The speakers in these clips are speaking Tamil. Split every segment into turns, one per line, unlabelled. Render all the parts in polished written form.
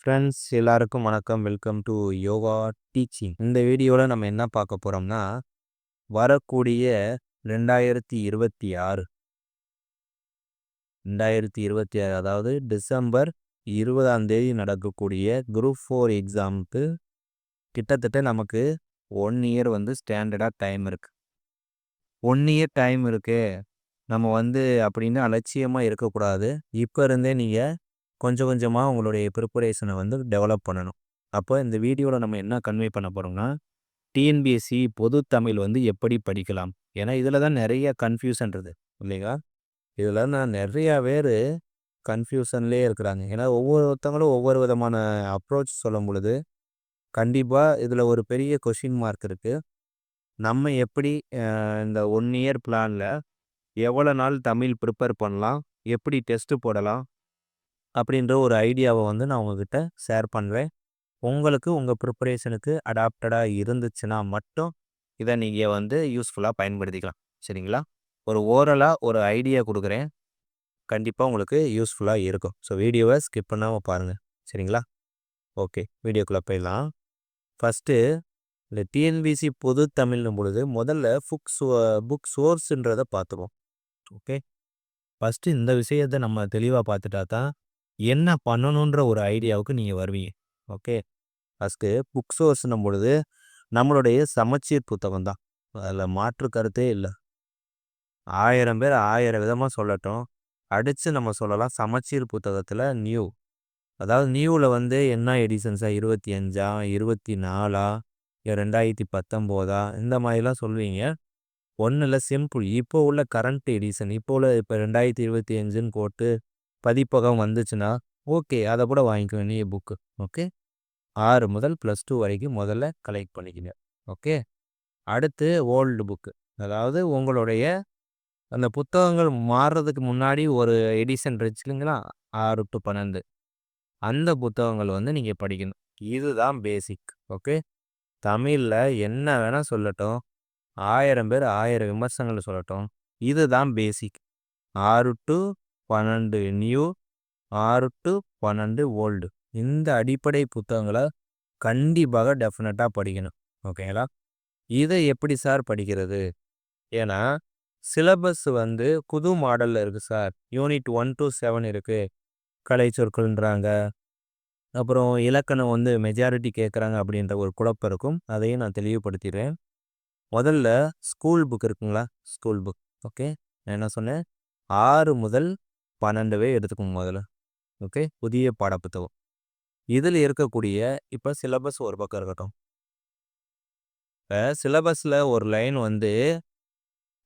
ஃப்ரெண்ட்ஸ் எல்லாருக்கும் வணக்கம். Welcome to yoga teaching. இந்த வீடியோவில் நம்ம என்ன பார்க்க போகிறோம்னா, வரக்கூடிய 2026 2026 அதாவது டிசம்பர் 20ஆம் தேதி நடக்கக்கூடிய குரூப் 4 எக்ஸாமுக்கு கிட்டத்தட்ட நமக்கு 1 இயர் ஸ்டாண்டர்டாக டைம் இருக்குது. 1 இயர் டைம் இருக்கு நம்ம அப்படின்னு அலட்சியமாக இருக்கக்கூடாது. இப்போ இருந்தே நீங்கள் கொஞ்சம் கொஞ்சமாக உங்களுடைய ப்ரிப்பரேஷனை டெவலப் பண்ணணும். அப்போ இந்த வீடியோவில் நம்ம என்ன கன்வே பண்ண போகிறோம்னா, டிஎன்பிஎஸ்சி பொது தமிழ் எப்படி படிக்கலாம்? ஏன்னா இதில் தான் நிறைய கன்ஃபியூஷன்றது இல்லைங்களா? இதில் நான் நிறையா பேர் கன்ஃபியூஷன்லேயே இருக்கிறாங்க. ஏன்னா ஒவ்வொருத்தவங்களும் ஒவ்வொரு விதமான அப்ரோச் சொல்லும் பொழுது கண்டிப்பாக இதில் ஒரு பெரிய கொஷின் மார்க் இருக்குது. நம்ம எப்படி இந்த 1 இயர் பிளானில் எவ்வளோ நாள் தமிழ் ப்ரிப்பேர் பண்ணலாம், எப்படி டெஸ்ட்டு போடலாம் அப்படின்ற ஒரு ஐடியாவை நான் உங்ககிட்ட ஷேர் பண்ணுறேன். உங்களுக்கு உங்கள் ப்ரிப்பரேஷனுக்கு அடாப்டடாக இருந்துச்சுன்னா மட்டும் இதை நீங்கள் யூஸ்ஃபுல்லாக பயன்படுத்திக்கலாம். சரிங்களா? ஒரு ஓரலாக ஒரு ஐடியா கொடுக்குறேன். கண்டிப்பாக உங்களுக்கு யூஸ்ஃபுல்லாக இருக்கும். ஸோ வீடியோவை ஸ்கிப் பண்ணாமல் பாருங்கள். சரிங்களா? ஓகே, வீடியோக்குள்ளே போயிடலாம். ஃபஸ்ட்டு இந்த டிஎன்பிசி பொது தமிழ்னும் பொழுது முதல்ல புக் சோர்ஸுன்றதை பார்த்துருவோம். ஓகே, ஃபஸ்ட்டு இந்த விஷயத்தை நம்ம தெளிவாக பார்த்துட்டா தான் என்ன பண்ணணுன்ற ஒரு ஐடியாவுக்கு நீங்கள் வருவீங்க. ஓகே, ஃபஸ்ட்டு புக் சோர்ஸ்னும் பொழுது நம்மளுடைய சமச்சீர் புத்தகம் தான். அதில் மாற்று கருத்தே இல்லை. 1000 பேர் 1000 விதமாக சொல்லட்டும், அடித்து நம்ம சொல்லலாம் சமச்சீர் புத்தகத்தில் நியூ. அதாவது நியூவில் என்ன எடிஷன்ஸா 25ஆ 24ஆ 2019ஆ இந்த மாதிரிலாம் சொல்லுவீங்க. ஒன்றும் இல்லை, சிம்பிள். இப்போ உள்ள கரண்ட் எடிஷன் இப்போ 2025ன்னு போட்டு பதிப்பகம் வந்துச்சுன்னா ஓகே, அதை கூட வாங்கிக்குவேன் நியூ புக்கு. ஓகே, 6 முதல் +2 வரைக்கும் முதல்ல கலெக்ட் பண்ணிக்கங்க. ஓகே, அடுத்து ஓல்டு புக்கு. அதாவது உங்களுடைய அந்த புத்தகங்கள் மாறுறதுக்கு முன்னாடி ஒரு எடிஷன் இருந்துச்சுங்களா, 6 to 12 அந்த புத்தகங்கள் நீங்கள் படிக்கணும். இதுதான் பேசிக். ஓகே, தமிழில் என்ன வேணால் சொல்லட்டும், 1000 பேர் 1000 விமர்சனங்கள் சொல்லட்டும், இதுதான் பேசிக். 6 to 12 நியூ, 6 to 12 ஓல்டு. இந்த அடிப்படை புத்தகங்களை கண்டிப்பாக டெஃபினட்டாக படிக்கணும். ஓகேங்களா? இதை எப்படி சார் படிக்கிறது? ஏன்னா சிலபஸ் புது மாடலில் இருக்குது சார். யூனிட் 1 to 7 இருக்குது. கலை சொற்கள்ன்றாங்க, அப்புறம் இலக்கணம் மெஜாரிட்டி கேட்குறாங்க அப்படின்ற ஒரு குழப்பம் இருக்கும். அதையும் நான் தெளிவுபடுத்திடுறேன். முதல்ல ஸ்கூல் புக் இருக்குங்களா, ஸ்கூல் புக். ஓகே, நான் என்ன சொன்னேன், 6 முதல் 12 எடுத்துக்கோங்க முதல்ல. ஓகே, புதிய பாடப்புத்தகம். இதில் இருக்கக்கூடிய இப்போ சிலபஸ் ஒரு பக்கம் இருக்கட்டும். இப்போ சிலபஸில் ஒரு லைன்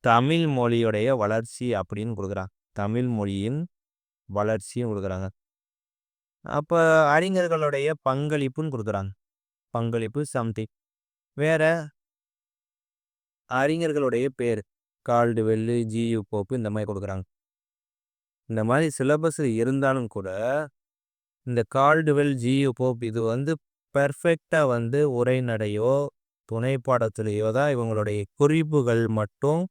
தமிழ் மொழியுடைய வளர்ச்சி அப்படின்னு கொடுக்குறாங்க. தமிழ் மொழியின் வளர்ச்சியும் கொடுக்குறாங்க. அப்போ அறிஞர்களுடைய பங்களிப்புன்னு கொடுக்குறாங்க. பங்களிப்பு சம்திங். வேற அறிஞர்களுடைய பேர் கால்டுவெல்லு, ஜியு போப்பு இந்த மாதிரி கொடுக்குறாங்க. இந்த மாதிரி சிலபஸ் இருந்தாலும் கூட இந்த கால்டுவெல், ஜியு போப் இது பெர்ஃபெக்டாக உரைநடையோ துணை பாடத்திலேயோ தான் இவங்களுடைய குறிப்புகள் மட்டும்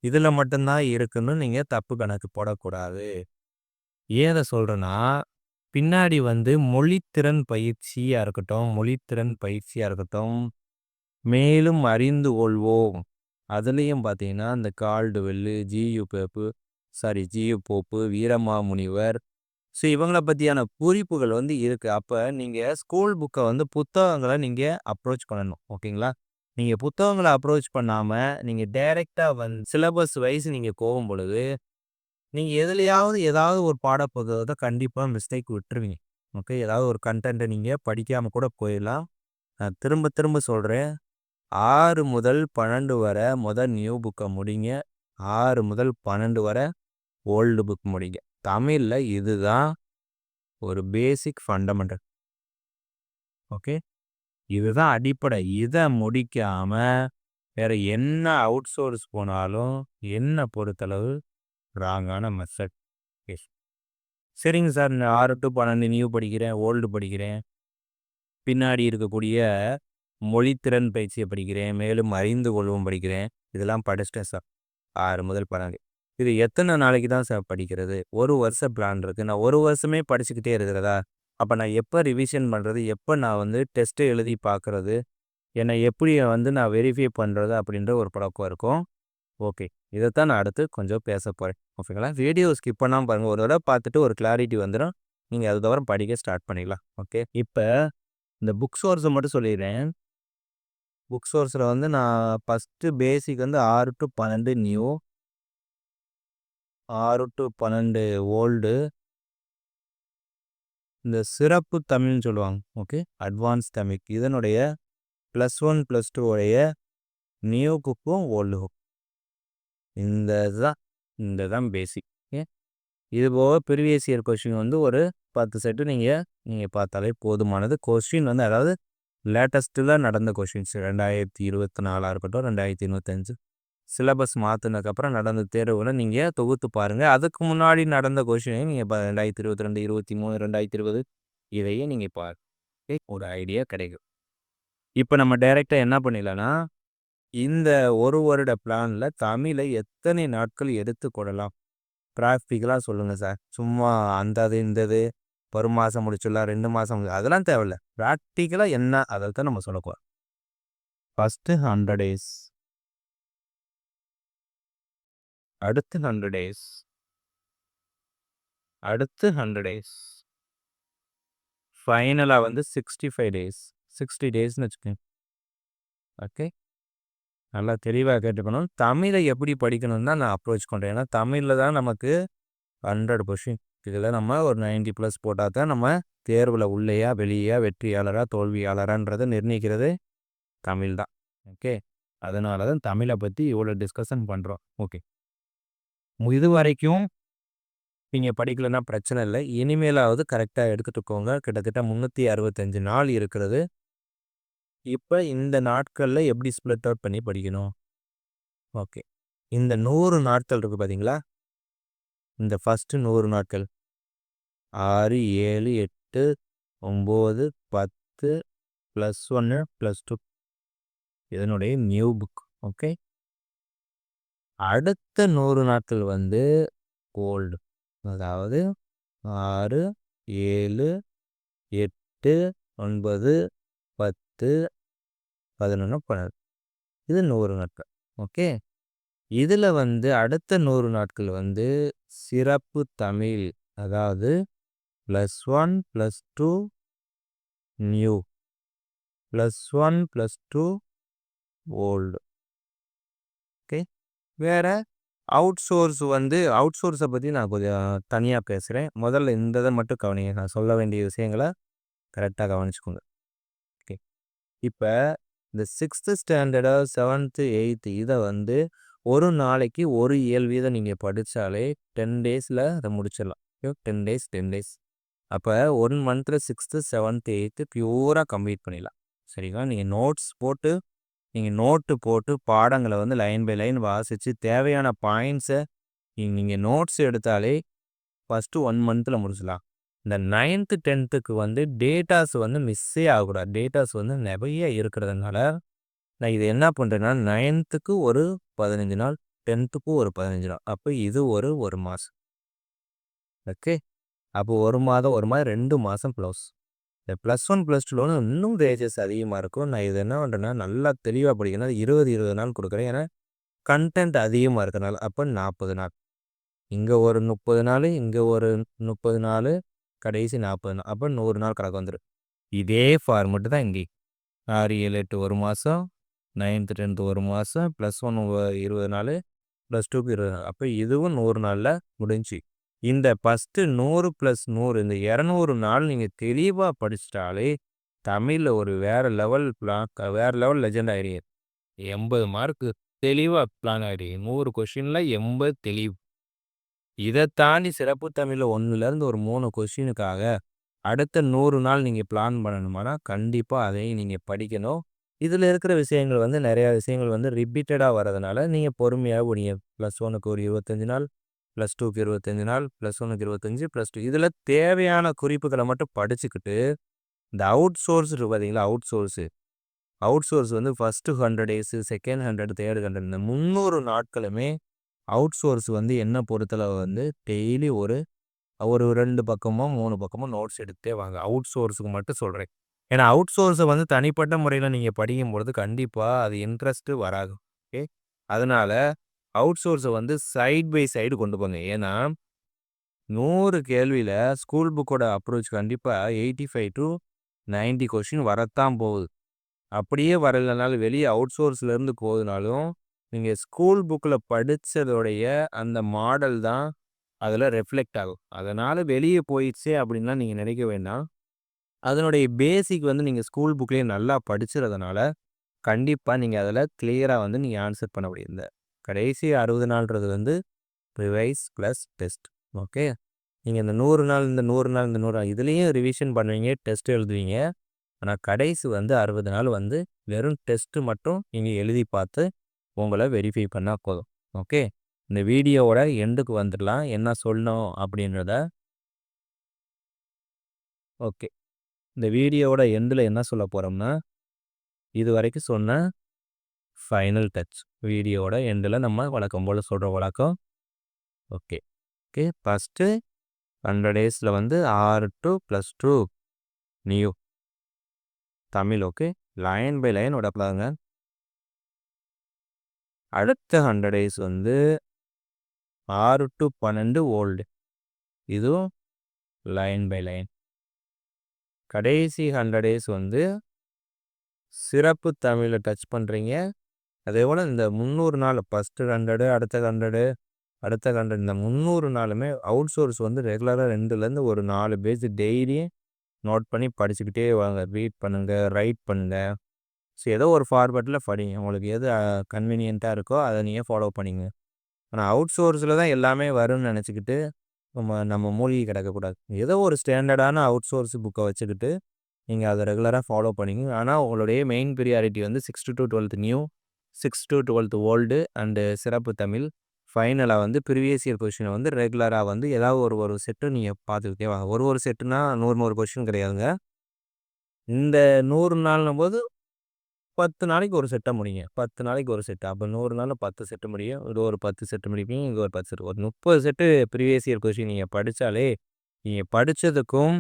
இதில் மட்டும்தான் இருக்குன்னு நீங்கள் தப்பு கணக்கு போடக்கூடாது. ஏதை சொல்கிறேன்னா, பின்னாடி மொழித்திறன் பயிற்சியாக இருக்கட்டும், மேலும் அறிந்து கொள்வோம். அதுலேயும் பார்த்தீங்கன்னா இந்த Caldwell, G U Pope, Veeramamunivar, so இவங்கள பற்றியான குறிப்புகள் இருக்குது. அப்போ நீங்கள் ஸ்கூல் புக்கை புத்தகங்களை நீங்கள் அப்ரோச் பண்ணணும். ஓகேங்களா? நீங்கள் புத்தகங்களை அப்ரோச் பண்ணாமல் நீங்கள் டைரெக்டாக சிலபஸ் வைஸ் நீங்கள் போகும் பொழுது நீங்கள் எதுலையாவது ஏதாவது ஒரு பாடப்புத்தகத்தை கண்டிப்பாக மிஸ்டேக் விட்டுருவீங்க. ஓகே, ஏதாவது ஒரு கண்டென்ட்டை நீங்கள் படிக்காமல் கூட போயிடலாம். நான் திரும்ப திரும்ப சொல்கிறேன், 6 முதல் 12 வரை நியூ புக்கை முடிங்க. 6 முதல் 12 வரை ஓல்டு புக் முடிங்க. தமிழில் இதுதான் ஒரு பேசிக் ஃபண்டமெண்டல். ஓகே, இதுதான் அடிப்படை. இதை முடிக்காமல் வேறு என்ன அவுட் சோர்ஸ் போனாலும் என்னை பொறுத்தளவு ராங்கான மெத்தட். எஸ், சரிங்க சார், நான் 6 to 12 நியூ படிக்கிறேன், ஓல்டு படிக்கிறேன், பின்னாடி இருக்கக்கூடிய மொழித்திறன் பயிற்சியை படிக்கிறேன், மேலும் அறிந்து கொள்வோம் படிக்கிறேன், இதெல்லாம் படிச்சிட்டேன் சார் 6 முதல் 12. இது எத்தனை நாளைக்கு தான் சார் படிக்கிறது? ஒரு வருஷ பிளான் இருக்குது. நான் ஒரு வருஷமே படிச்சுக்கிட்டே இருக்கிறதா? அப்போ நான் எப்போ ரிவிஷன் பண்ணுறது, எப்போ நான் வந்து டெஸ்ட்டு எழுதி பார்க்குறது, என்னை எப்படி வந்து நான் வெரிஃபை பண்ணுறது அப்படின்ற ஒரு பழக்கம் இருக்கும். ஓகே, இதைத்தான் நான் அடுத்து கொஞ்சம் பேச போகிறேன். ஓகேங்களா? வீடியோ ஸ்கிப் பண்ணாமல் பாருங்கள். ஒரு தடவை பார்த்துட்டு ஒரு கிளாரிட்டி வந்துடும். நீங்கள் அதுக்கப்புறம் படிக்க ஸ்டார்ட் பண்ணிடலாம். ஓகே, இப்போ இந்த புக் சோர்ஸை மட்டும் சொல்லிடுறேன். புக் சோர்ஸில் வந்து நான் ஃபஸ்ட்டு பேசிக் வந்து 6 to 12 நியூ, 6 to 12 ஓல்டு, இந்த சிறப்பு தமிழ்னு சொல்லுவாங்க. ஓகே, அட்வான்ஸ் தமிழ், இதனுடைய +1 +2 உடைய நியூ புக்கும் ஓல்டு புக், இந்த தான் பேசிக். ஓகே, இது போக ப்ரீவியஸ் இயர் கொஸ்டின் வந்து ஒரு 10 செட்டு நீங்கள் பார்த்தாலே போதுமானது. கொஸ்டின் வந்து அதாவது லேட்டஸ்ட்டில் நடந்த கொஸ்டின்ஸ் 2024 இருக்கட்டும், 2025 சிலபஸ் மாற்றினதுக்கப்புறம் நடந்த தேர்வுகளை நீங்கள் தொகுத்து பாருங்கள். அதுக்கு முன்னாடி நடந்த கொஸ்டினையும் நீங்கள் 2022, 23, 2020 இதையே நீங்கள் பாருங்க. ஒரு ஐடியா கிடைக்கும். இப்போ நம்ம டைரெக்டாக என்ன பண்ணிடலாம்னா, இந்த ஒரு வருட பிளானில் தமிழை எத்தனை நாட்கள் எடுத்துக்கொள்ளலாம் ப்ராக்டிக்கலாக சொல்லுங்கள் சார். சும்மா அந்தது இந்தது ஒரு மாதம் முடிச்சிடலாம், 2 மாதம் அதெல்லாம் தேவையில்ல. ப்ராக்டிக்கலாக என்ன அதை தான் நம்ம சொல்லக்கூடாது. ஃபஸ்ட்டு 100 days, அடுத்து 100 days, அடுத்து 100 days, ஃபைனலாக வந்து 65 days, 60 daysன்னு வச்சுக்கோங்க. ஓகே, நல்லா தெளிவாக கேட்டுக்கணும். தமிழை எப்படி படிக்கணும்னு தான் நான் அப்ரோச் பண்ணுறேன். ஏன்னா தமிழில் தான் நமக்கு 100 கொஷின். இதில் நம்ம ஒரு 90+ போட்டால் தான் நம்ம தேர்வில் உள்ளேயா வெளியா வெற்றியாளராக தோல்வியாளரான்றதை நிர்ணயிக்கிறது தமிழ் தான். ஓகே, அதனால தான் தமிழை பற்றி இவ்வளோ டிஸ்கஷன் பண்ணுறோம். ஓகே, இது வரைக்கும் நீங்கள் படிக்கலைன்னா பிரச்சனை இல்லை. இனிமேலாவது கரெக்டாக எடுத்துகிட்டுக்கோங்க. கிட்டத்தட்ட 365 நாள் இருக்கிறது. இப்போ இந்த நாட்களில் எப்படி ஸ்ப்ளிட் அவுட் பண்ணி படிக்கணும்? ஓகே, இந்த 100 நாட்கள் இருக்குது பார்த்தீங்களா? இந்த ஃபஸ்ட்டு 100 நாட்கள் 6, 7, 8, 9, 10 +1 +2 இதனுடைய நியூ புக். ஓகே, அடுத்த 100 நாட்கள் வந்து ஓல்டு, அதாவது 6, 7, 8, 9, 10, 11, 12 இது 100 நாட்கள். ஓகே, இதில் வந்து அடுத்த 100 நாட்கள் வந்து சிறப்பு தமிழ், அதாவது +1 +2 நியூ, +1 +2 ஓல்டு. ஓகே, வேறு அவுட் சோர்ஸை பற்றி நான் கொஞ்சம் தனியாக பேசுகிறேன். முதல்ல இந்த இதை மட்டும் கவனிங்க. நான் சொல்ல வேண்டிய விஷயங்களை கரெக்டாக கவனிச்சுக்கோங்க. ஓகே, இப்போ இந்த 6th ஸ்டாண்டர்டு 7th 8th இதை வந்து ஒரு நாளைக்கு ஒரு இயல் வீதம் நீங்கள் படித்தாலே 10 டேஸில் அதை முடிச்சிடலாம். 10 days 10 days. அப்போ 1 மந்தில் 6th 7th 8th பியூராக கம்ப்ளீட் பண்ணிடலாம். சரிங்களா? நீங்கள் நோட்டு போட்டு பாடங்களை வந்து லைன் பை லைன் வாசித்து தேவையான பாயிண்ட்ஸை நீங்கள் நோட்ஸ் எடுத்தாலே ஃபஸ்ட்டு 1 மந்தில் முடிச்சிடலாம். இந்த 9th 10th வந்து டேட்டாஸ் வந்து மிஸ்ஸே ஆகக்கூடாது. டேட்டாஸ் வந்து நிறைய இருக்கிறதுனால நான் இது என்ன பண்ணுறேன்னா 9th ஒரு 15 நாள், 10th ஒரு 15 நாள். அப்போ இது ஒரு மாதம். ஓகே, அப்போ ஒரு மாதம் 2 மாதம் ப்ளஸ். இந்த +1 +2 இன்னும் ரேஞ்சஸ் அதிகமாக இருக்கும். நான் இது என்ன பண்ணுறேன்னா நல்லா தெளிவாக படிக்கணும். 20 நாள் கொடுக்குறேன். ஏன்னா கண்டென்ட் அதிகமாக இருக்கிறனால. அப்போ 40 நாள், இங்கே ஒரு 30 நாள், இங்கே ஒரு 30 நாள், கடைசி 40 நாள். அப்போ 100 நாள் கணக்கு வந்துடும். இதே ஃபார்மெட்டு தான் இங்கே 6, 7, 8 ஒரு மாதம், 9th 10th ஒரு மாதம், +1 20 நாள், +2க்கு 20 நாள். அப்போ இதுவும் 100 நாளில் முடிஞ்சு. இந்த ஃபஸ்ட்டு 100 + 100 இந்த 200 நாள் நீங்கள் தெளிவாக படிச்சிட்டாலே தமிழில் ஒரு வேறு லெவல் லெஜெண்ட் ஆகிடுங்க. 80 மார்க்கு தெளிவாக பிளான் ஆகிடுங்க. 100 கொஷினில் 80 தெளிவு. இதை தாண்டி சிறப்பு தமிழில் 1லேருந்து ஒரு 3 கொஷினுக்காக அடுத்த 100 நாள் நீங்கள் பிளான் பண்ணணுமானா கண்டிப்பாக அதையும் நீங்கள் படிக்கணும். இதில் இருக்கிற விஷயங்கள் வந்து நிறையா விஷயங்கள் வந்து ரிப்பீட்டடாக வரதுனால நீங்கள் பொறுமையாக முடியும். +1க்கு ஒரு 25 நாள், +2க்கு 25 நாள், +1க்கு 25, +2 இதில் தேவையான குறிப்புகளை மட்டும் படிச்சுக்கிட்டு இந்த அவுட் சோர்ஸ் இருக்குது பார்த்தீங்களா? அவுட் சோர்ஸ் வந்து ஃபஸ்ட்டு 100 days, செகண்ட் 100, தேர்ட் 100 இந்த 300 நாட்களுமே அவுட் சோர்ஸ் வந்து என்ன பொறுத்தளவு வந்து டெய்லி ஒரு ஒரு 2 பக்கமோ 3 பக்கமோ நோட்ஸ் எடுத்துட்டே வாங்க. அவுட் சோர்ஸுக்கு மட்டும் சொல்றேன். ஏன்னா அவுட் சோர்ஸ வந்து தனிப்பட்ட முறையில நீங்க படிக்கும்பொழுது கண்டிப்பா அது இன்ட்ரெஸ்ட் வராது. ஓகே. அதனால அவுட் சோர்ஸ வந்து சைட் பை சைடு கொண்டு போங்க. ஏன்னா 100 கேள்வியில ஸ்கூல் புக்கோட அப்ரோச் கண்டிப்பா 85 டூ 90 கொஸ்டின் வரத்தான் போகுது. அப்படியே வரலனாலும் வெளிய அவுட் சோர்ஸ்ல இருந்து போகுதுனாலும், நீங்க ஸ்கூல் புக்ல படிச்சதோடைய அந்த மாடல் தான் அதுல ரிஃப்ளெக்ட் ஆகும். அதனால வெளிய போயிடுச்சே அப்படின்லாம் நீங்க நினைக்க வேண்டாம். அதனுடைய பேசிக் வந்து நீங்க ஸ்கூல் புக்லயே நல்லா படிச்சிறதுனால, கண்டிப்பா நீங்க அதுல கிளியரா வந்து நீங்க ஆன்சர் பண்ண முடியும். இந்த கடைசி 60 நாள்ன்றது வந்து ரிவைஸ் பிளஸ் டெஸ்ட். ஓகே. நீங்க இந்த 100 நாள், இந்த 100 நாள், இந்த 100 நாள் இதுலயும் ரிவிஷன் பண்ணுவீங்க, டெஸ்ட் எழுதுவீங்க. ஆனா கடைசி வந்து 60 நாள் வந்து வெறும் டெஸ்ட் மட்டும் நீங்க எழுதி பார்த்து உங்கள வெரிஃபை பண்ணா போதும். ஓகே. இந்த வீடியோவோட எண்டுக்கு வந்துடலாம். என்ன சொல்லணும் அப்படின்றத ஓகே. இந்த வீடியோவோட எண்டுல என்ன சொல்ல போறோம்னா, இதுவரைக்கும் சொன்ன ஃபைனல் டச். வீடியோவோட எண்டுல நம்ம வழக்கம் போல சொல்ற வழக்கம். ஓகே. ஓகே. ஃபர்ஸ்ட்டு 100 டேஸ்ல வந்து R2+2 new Tamil. Okay. Line by line விடக்கூடாதுங்க. அடுத்த 100 டேஸ் வந்து 6 டூ 12 ஓல்டு. இதுவும் லைன் பை லைன். கடைசி 100 டேஸ் வந்து சிறப்பு தமிழ டச் பண்றீங்க. அதேபோல இந்த 300 நாள் ஃபர்ஸ்ட்டு 100 அடுத்த 100 அடுத்த 100 இந்த 300 நாளுமே அவுட் சோர்ஸ் வந்து ரெகுலரா 2லேருந்து ஒரு 4 பேஜ் டெய்லியும் நோட் பண்ணி படிச்சுக்கிட்டே வாங்க. ரீட் பண்ணுங்க, ரைட் பண்ணுங்க. ஸோ ஏதோ ஒரு ஃபார்மேட்ல படிங்க. உங்களுக்கு எது கன்வீனியன்ட்டா இருக்கோ அத நீங்க ஃபாலோ பண்ணிக்கங்க. ஆனா அவுட் சோர்ஸ்ல தான் எல்லாமே வரும்னு நெனச்சுக்கிட்டு நம்ம மூழ்கி கிடக்கக்கூடாது. ஏதோ ஒரு ஸ்டாண்டர்டான அவுட் சோர்ஸ் புக்க வச்சுக்கிட்டு நீங்க அத ரெகுலரா ஃபாலோ பண்ணிக்கங்க. ஆனா உங்களுடைய மெயின் பிரியாரிட்டி வந்து 6த் டூ 12த் நியூ, 6த் டூ 12த் ஓல்டு அண்ட் சிறப்பு தமிழ். ஃபைனலா வந்து ப்ரீவியஸ் இயர் கொஸ்டின வந்து ரெகுலரா வந்து ஏதாவது ஒரு செட்டு நீங்க பார்த்துக்கிட்டே வாங்க. ஒரு செட்டுனா 100 கொஸ்டின் கிடையாதுங்க. இந்த 100 நாள்னும்போது 10 நாளைக்கு ஒரு செட்டா முடிங்க. 10 நாளைக்கு ஒரு செட். அப்ப 100 நாள்ல 10 செட் முடியும். இது ஒரு 10 செட் முடிப்பீங்க. இங்க ஒரு 10 செட். ஒரு 30 செட்டு ப்ரீவியஸ் இயர் கொஸ்டின் நீங்க படிச்சாலே, நீங்க படிச்சதுக்கும்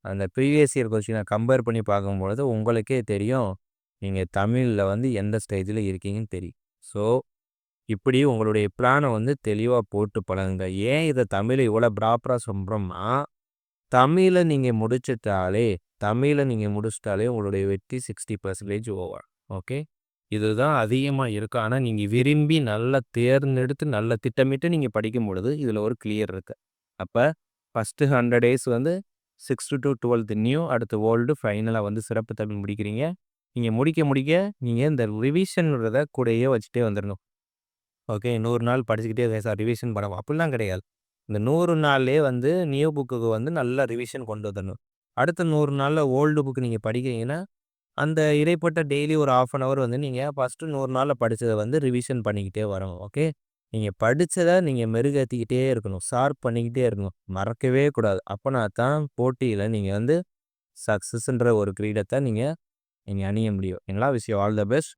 அந்த ப்ரீவியஸ் இயர் கொஸ்டின கம்பேர் பண்ணி பார்க்கும்பொழுது உங்களுக்கே தெரியும். நீங்க தமிழ்ல வந்து எந்த ஸ்டேஜ்ல இருக்கீங்கன்னு தெரியும். ஸோ, இப்படி உங்களுடைய பிளான வந்து தெளிவா போட்டு பழகுங்க. ஏன் இத தமிழ இவ்வளோ ப்ராப்பரா சொல்றோம்னா, தமிழ நீங்க முடிச்சுட்டாலே உங்களுடைய வெற்றி 60% ஓவர். ஓகே. இதுதான் அதிகமா இருக்கு. ஆனா நீங்க விரும்பி நல்லா தேர்ந்தெடுத்து நல்லா திட்டமிட்டு நீங்க படிக்கும் பொழுது இதுல ஒரு கிளியர் இருக்கு. அப்ப ஃபர்ஸ்ட் 100 டேஸ் வந்து 6த் டூ 12த் நியூ அடுத்து ஓல்டு ஃபைனலா வந்து சிறப்பு தமிழ் முடிக்கிறீங்க. நீங்க முடிக்க நீங்க இந்த ரிவிஷன்ன்றத கூடயே வச்சுட்டே வந்துரணும். ஓகே. 100 நாள் படிச்சுக்கிட்டே சார் ரிவிஷன் பண்ணவா? அப்படிலாம் கிடையாது. இந்த 100 நாள்லயே வந்து நியூ புக்குக்கு வந்து நல்லா ரிவிஷன் கொண்டு வந்துரணும். அடுத்த 100 நாள்ல ஓல்டு புக் நீங்க படிக்கிறீங்கன்னா, அந்த இடைப்பட்ட டெய்லி ஒரு 1/2 அன் ஹவர் வந்து நீங்க ஃபர்ஸ்ட்டு 100 நாள்ல படிச்சத வந்து ரிவிஷன் பண்ணிக்கிட்டே வரணும். ஓகே. நீங்க படிச்சத நீங்க மெருகேத்திக்கிட்டே இருக்கணும். ஷார்ப் பண்ணிக்கிட்டே இருக்கணும். மறக்கவே கூடாது. அப்பனா தான் போட்டியில நீங்க வந்து சக்சஸ்ன்ற ஒரு கிரீடத்த நீங்க நீங்க அணிய முடியும். ஓகேங்களா? Wish you all the best.